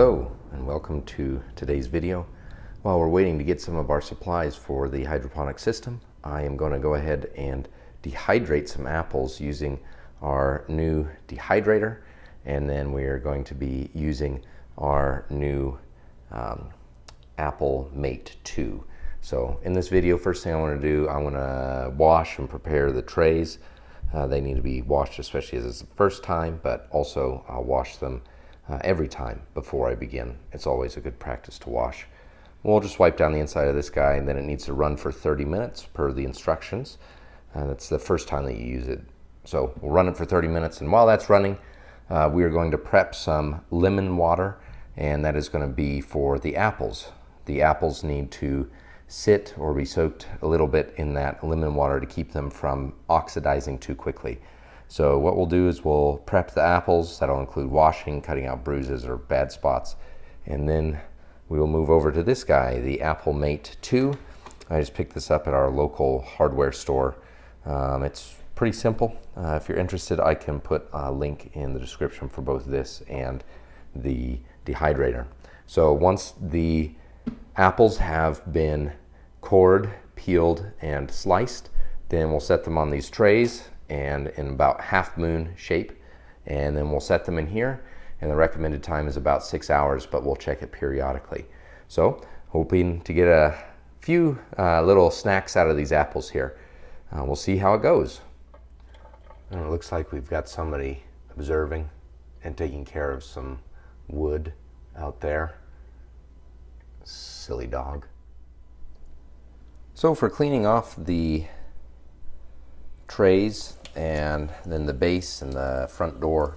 Hello and welcome to today's video. While we're waiting to get some of our supplies for the hydroponic system, I am going to go ahead and dehydrate some apples using our new Dehydrator, and then we are going to be using our new Apple Mate 2. So in this video, first thing I want to do, I want to wash and prepare the trays. They need to be washed, especially as it's the first time, but also I'll wash them every time before I begin. It's always a good practice to wash. We'll just wipe down the inside of this guy, and then it needs to run for 30 minutes per the instructions. That's the first time that you use it. So we'll run it for 30 minutes, and while that's running, we are going to prep some lemon water, and that is going to be for the apples. The apples need to sit or be soaked a little bit in that lemon water to keep them from oxidizing too quickly. So what we'll do is we'll prep the apples. That'll include washing, cutting out bruises or bad spots, and then we will move over to this guy, the Apple Mate 2. I just picked this up at our local hardware store. It's pretty simple. If you're interested, I can put a link in the description for both this and the Dehydrator. So once the apples have been cored, peeled, and sliced, then we'll set them on these trays and in about half moon shape, and then we'll set them in here, and the recommended time is about 6 hours, but we'll check it periodically. So hoping to get a few little snacks out of these apples here. We'll see how it goes. And it looks like we've got somebody observing and taking care of some wood out there. Silly dog. So for cleaning off the trays and then the base and the front door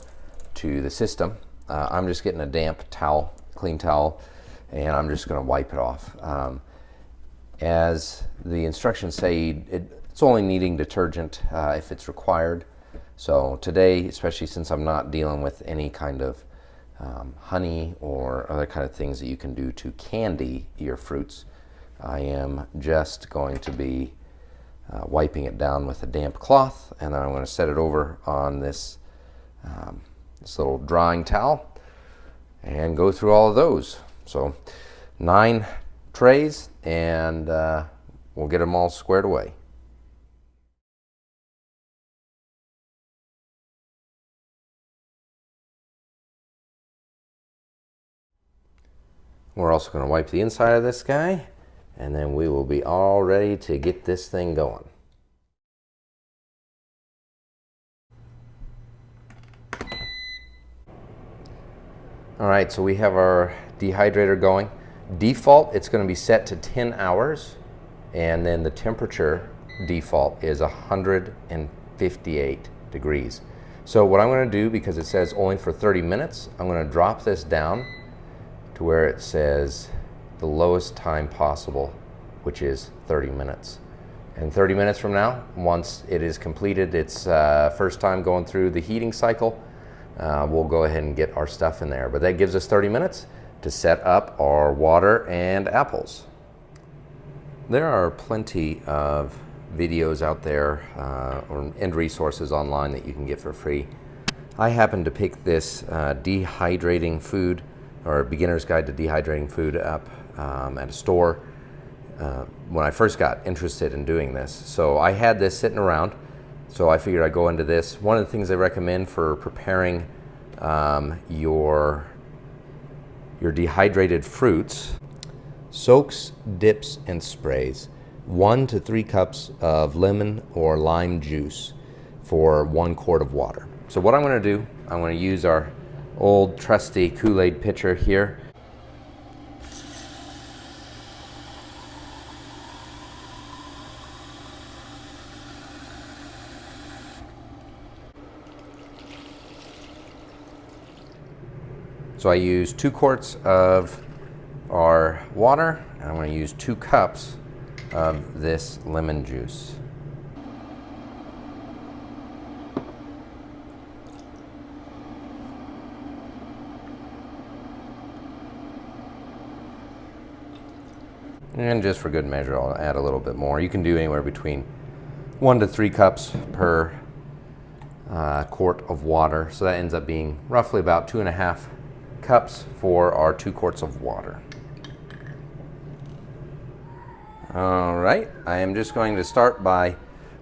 to the system, I'm just getting a damp towel, clean towel, and I'm just going to wipe it off. As the instructions say, it's only needing detergent if it's required. So today, especially since I'm not dealing with any kind of honey or other kind of things that you can do to candy your fruits, I am just going to be wiping it down with a damp cloth, and then I'm going to set it over on this little drying towel and go through all of those. So 9 trays, and we'll get them all squared away. We're also going to wipe the inside of this guy, and then we will be all ready to get this thing going. All right, so we have our dehydrator going. Default, it's going to be set to 10 hours, and then the temperature default is 158 degrees. So what I'm going to do, because it says only for 30 minutes, I'm going to drop this down to where it says the lowest time possible, which is 30 minutes. And 30 minutes from now, once it is completed its first time going through the heating cycle, we'll go ahead and get our stuff in there. But that gives us 30 minutes to set up our water and apples. There are plenty of videos out there and resources online that you can get for free. I happened to pick this dehydrating food, or beginner's guide to dehydrating food, up at a store when I first got interested in doing this. So I had this sitting around, so I figured I'd go into this. One of the things they recommend for preparing your dehydrated fruits: soaks, dips, and sprays. 1 to 3 cups of lemon or lime juice for 1 quart of water. So what I'm going to do, I'm going to use our old trusty Kool-Aid pitcher here. So I use 2 quarts of our water, and I'm going to use 2 cups of this lemon juice. And just for good measure, I'll add a little bit more. You can do anywhere between 1 to 3 cups per quart of water. So that ends up being roughly about 2.5 cups for our 2 quarts of water. All right, I am just going to start by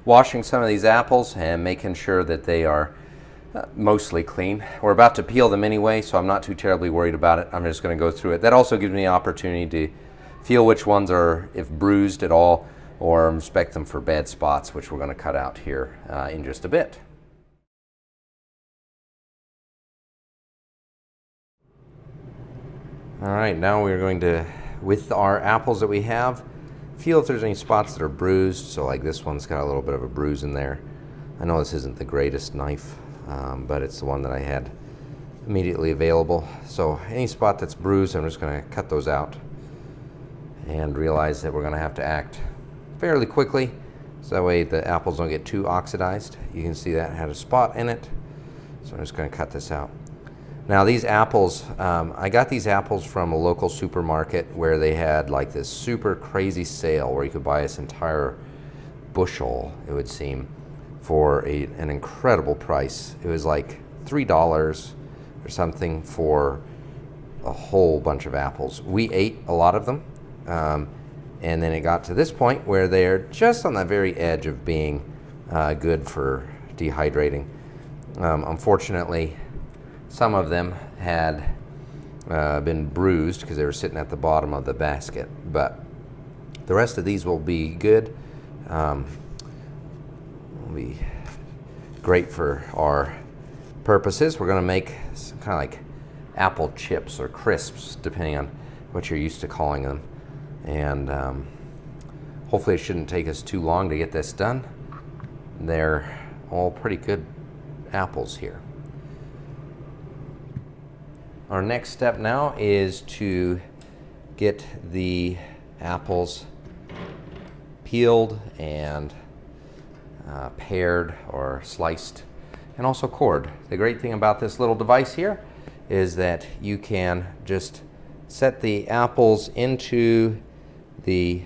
washing some of these apples and making sure that they are mostly clean. We're about to peel them anyway, so I'm not too terribly worried about it. I'm just going to go through it. That also gives me the opportunity to feel which ones are, if bruised at all, or inspect them for bad spots, which we're going to cut out here in just a bit. All right, now we're going to, with our apples that we have, feel if there's any spots that are bruised. So like this one's got a little bit of a bruise in there. I know this isn't the greatest knife, but it's the one that I had immediately available. So any spot that's bruised, I'm just going to cut those out and realize that we're going to have to act fairly quickly, so that way the apples don't get too oxidized. You can see that had a spot in it, so I'm just going to cut this out. Now these apples, I got these apples from a local supermarket where they had like this super crazy sale where you could buy this entire bushel, it would seem, for an incredible price. It was like $3 or something for a whole bunch of apples. We ate a lot of them, and then it got to this point where they're just on the very edge of being good for dehydrating. Unfortunately, some of them had been bruised because they were sitting at the bottom of the basket, but the rest of these will be good. Will be great for our purposes. We're going to make some kind of like apple chips or crisps, depending on what you're used to calling them. And hopefully it shouldn't take us too long to get this done. They're all pretty good apples here. Our next step now is to get the apples peeled and pared or sliced and also cored. The great thing about this little device here is that you can just set the apples into the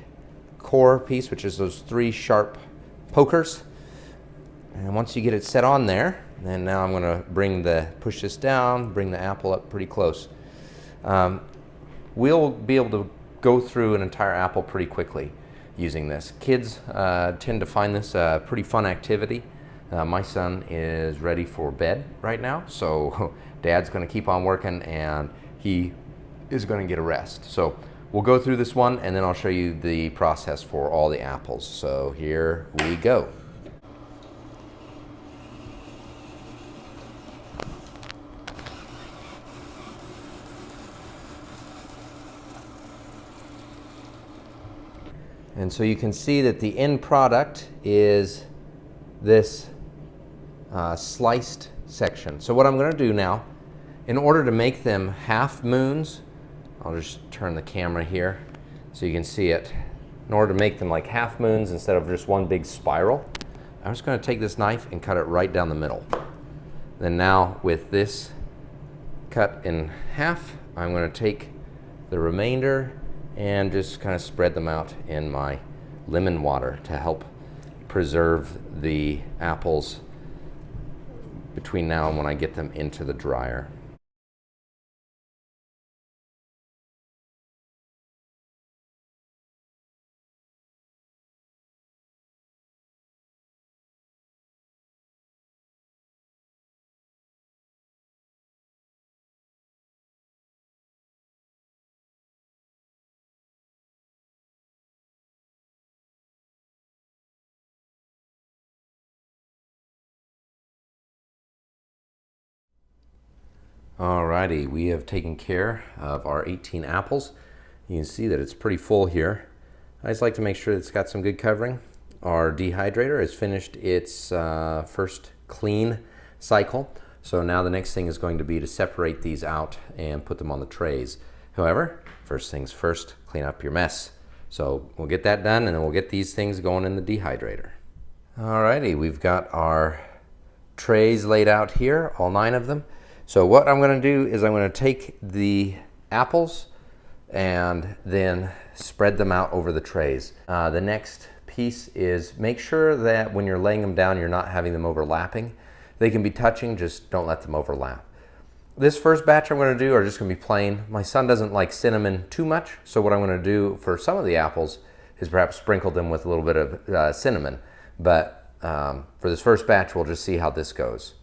core piece, which is those 3 sharp pokers. And once you get it set on there, then now I'm going to push this down, bring the apple up pretty close. We'll be able to go through an entire apple pretty quickly using this. Kids tend to find this a pretty fun activity. My son is ready for bed right now, so Dad's going to keep on working and he is going to get a rest. So we'll go through this one and then I'll show you the process for all the apples. So here we go. And so you can see that the end product is this sliced section. So what I'm going to do now, in order to make them half moons, I'll just turn the camera here so you can see it. In order to make them like half moons instead of just one big spiral, I'm just going to take this knife and cut it right down the middle. Then now with this cut in half, I'm going to take the remainder and just kind of spread them out in my lemon water to help preserve the apples between now and when I get them into the dryer. Alrighty, we have taken care of our 18 apples. You can see that it's pretty full here. I just like to make sure that it's got some good covering. Our dehydrator has finished its first clean cycle. So now the next thing is going to be to separate these out and put them on the trays. However, first things first, clean up your mess. So we'll get that done and then we'll get these things going in the dehydrator. Alrighty, we've got our trays laid out here, all 9 of them. So what I'm going to do is I'm going to take the apples and then spread them out over the trays. The next piece is make sure that when you're laying them down, you're not having them overlapping. They can be touching, just don't let them overlap. This first batch I'm going to do are just going to be plain. My son doesn't like cinnamon too much, so what I'm going to do for some of the apples is perhaps sprinkle them with a little bit of cinnamon. But for this first batch, we'll just see how this goes.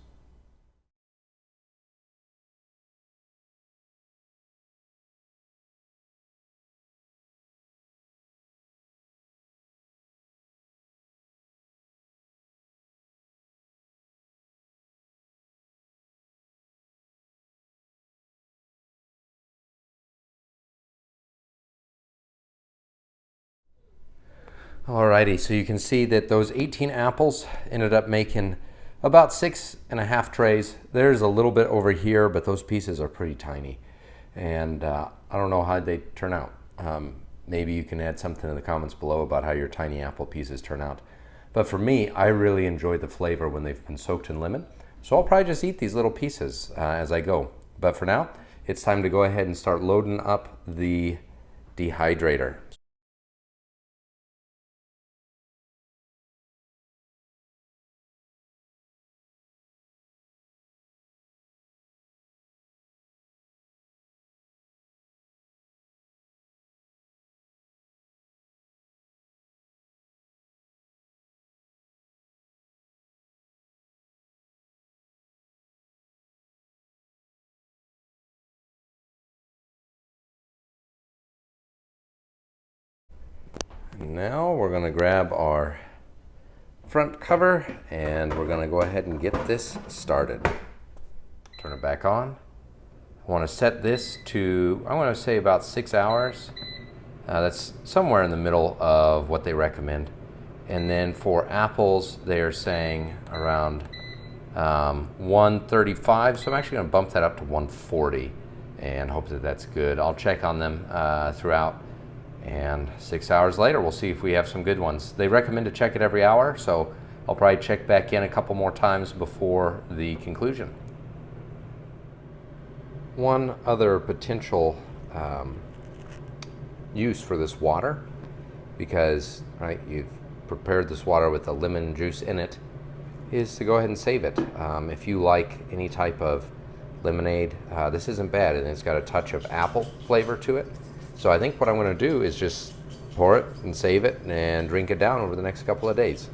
Alrighty, so you can see that those 18 apples ended up making about 6.5 trays. There's a little bit over here, but those pieces are pretty tiny. And I don't know how they turn out. Maybe you can add something in the comments below about how your tiny apple pieces turn out. But for me, I really enjoy the flavor when they've been soaked in lemon. So I'll probably just eat these little pieces as I go. But for now, it's time to go ahead and start loading up the dehydrator. Now we're going to grab our front cover and we're going to go ahead and get this started. Turn it back on. I want to set this to, I want to say about 6 hours. That's somewhere in the middle of what they recommend. And then for apples, they are saying around 135. So I'm actually going to bump that up to 140 and hope that that's good. I'll check on them throughout. And 6 hours later, we'll see if we have some good ones. They recommend to check it every hour, so I'll probably check back in a couple more times before the conclusion. One other potential use for this water, because you've prepared this water with the lemon juice in it, is to go ahead and save it. If you like any type of lemonade, this isn't bad, and it's got a touch of apple flavor to it. So I think what I'm going to do is just pour it and save it and drink it down over the next couple of days.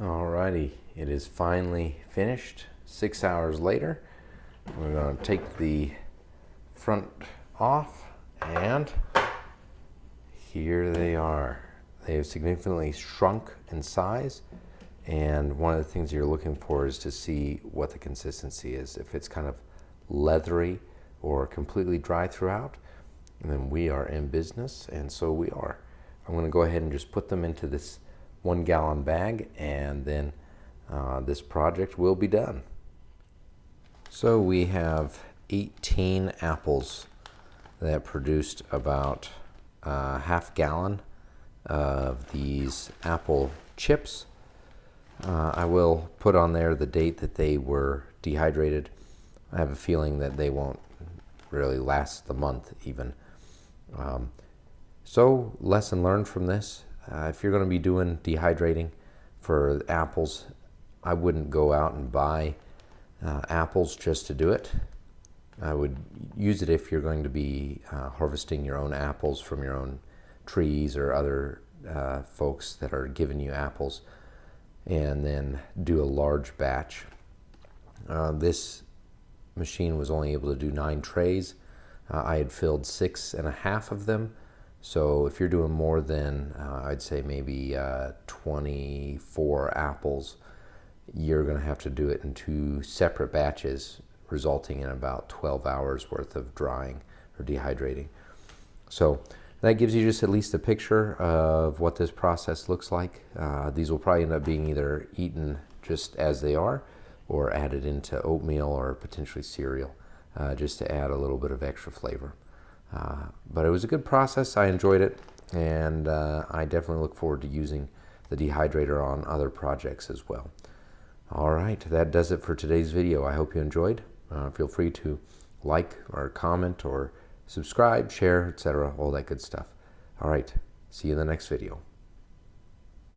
Alrighty, it is finally finished 6 hours later. We're going to take the front off, and here they are. They have significantly shrunk in size, and one of the things you're looking for is to see what the consistency is. If it's kind of leathery or completely dry throughout, and then we are in business, and so we are. I'm going to go ahead and just put them into this 1 gallon bag, and then this project will be done. So we have 18 apples that produced about half gallon of these apple chips. I will put on there the date that they were dehydrated. I have a feeling that they won't really last the month even. So lesson learned from this, if you're going to be doing dehydrating for apples, I wouldn't go out and buy apples just to do it. I would use it if you're going to be harvesting your own apples from your own trees or other folks that are giving you apples, and then do a large batch. This machine was only able to do 9 trays. I had filled 6.5 of them. So if you're doing more than, I'd say maybe 24 apples, you're going to have to do it in 2 separate batches, resulting in about 12 hours worth of drying or dehydrating. So that gives you just at least a picture of what this process looks like. These will probably end up being either eaten just as they are or added into oatmeal or potentially cereal, just to add a little bit of extra flavor. But it was a good process. I enjoyed it, and I definitely look forward to using the dehydrator on other projects as well. All right, that does it for today's video. I hope you enjoyed. Feel free to like or comment or subscribe, share, etc., all that good stuff. All right, see you in the next video.